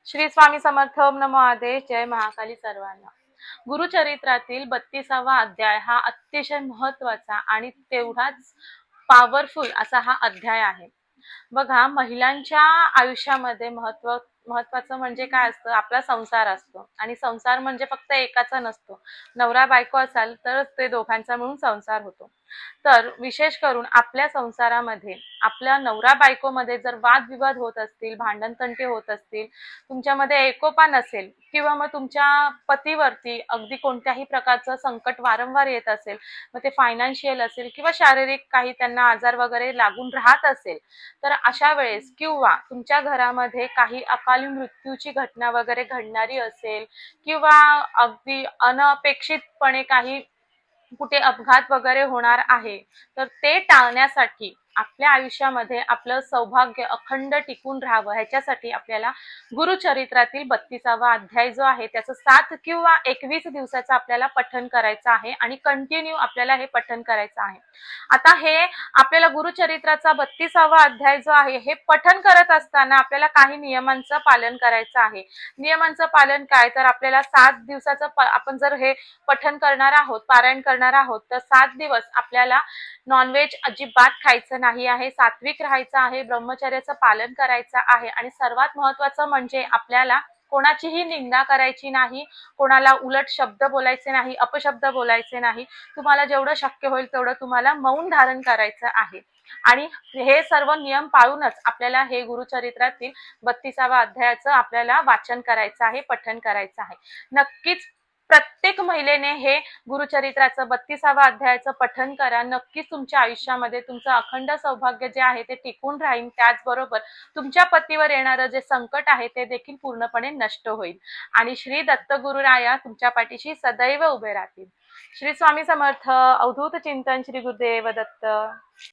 श्री स्वामी समर्थ. ओम नमो आदेश. जय महाकाली सर्वांना. गुरुचरित्रातील 32वा अध्याय हा अतिशय महत्वाचा आणि तेवढाच पॉवरफुल असा हा अध्याय आहे. बघा, महिलांच्या आयुष्यामध्ये महत्वाचं म्हणजे काय असतं, आपला संसार असतो. आणि संसार म्हणजे फक्त एकाचा नसतो. नवरा बायको असाल तर ते दोघांचा मिळून संसार होतो. तर विशेष करून आपल्या संसारामध्ये आपल्या नवरा बायकोमध्ये जर वादविवाद होत असतील, भांडणतंटे होत असतील, तुमच्यामध्ये एकोपा नसेल किंवा मग तुमच्या पतीवरती अगदी कोणत्याही प्रकारचं संकट वारंवार येत असेल, मग ते फायनान्शियल असेल किंवा शारीरिक काही त्यांना आजार वगैरे लागून राहत असेल, तर अशा वेळेस किंवा तुमच्या घरामध्ये काही अकाली मृत्यूची घटना वगैरे घडणारी असेल किंवा अगदी अनपेक्षितपणे काही कुठे अपघात वगैरे होणार आहे, तर ते टाळण्यासाठी आपल्या आयुष्यामध्ये आपलं सौभाग्य अखंड टिकून राहावं ह्याच्यासाठी आपल्याला गुरुचरित्रातील 32वा अध्याय जो आहे त्याचं 7 किंवा 21 दिवसाचं आपल्याला पठण करायचं आहे आणि कंटिन्यू आपल्याला हे पठण करायचं आहे. आता हे आपल्याला गुरुचरित्राचा 32वा अध्याय जो आहे हे पठण करत असताना आपल्याला काही नियमांचं पालन करायचं आहे. नियमांचं पालन काय, तर आपल्याला 7 दिवसाचं आपण जर हे पठण करणार आहोत, पारायण करणार आहोत, तर 7 दिवस आपल्याला नॉनव्हेज अजिबात खायचं नाही आहे, सात्विक राहायचं आहे, ब्रह्मचर्याचं पालन करायचं आहे आणि सर्वात महत्त्वाचं म्हणजे आपल्याला कोणाचीही निंदा करायची नाही, कोणाला उलट शब्द बोलायचे नाही, अपशब्द बोलायचे नाही. तुम्हाला जेवढं शक्य होईल तेवढं तुम्हाला मौन धारण करायचं आहे. आणि हे सर्व नियम पाळूनच आपल्याला हे गुरुचरित्रातील 32वा अध्यायाचं आपल्याला वाचन करायचं आहे, पठण करायचं आहे. नक्कीच प्रत्येक महिलेने हे गुरुचरित्राचं 32वा अध्यायाचं पठण करा. नक्कीच तुमच्या आयुष्यामध्ये तुमचं अखंड सौभाग्य जे आहे ते टिकून राहील. त्याचबरोबर तुमच्या पतीवर येणारं जे संकट आहे ते देखील पूर्णपणे नष्ट होईल आणि श्री दत्तगुरुराया तुमच्या पाठीशी सदैव उभे राहतील. श्री स्वामी समर्थ. अवधूत चिंतन. श्री गुरुदेव दत्त.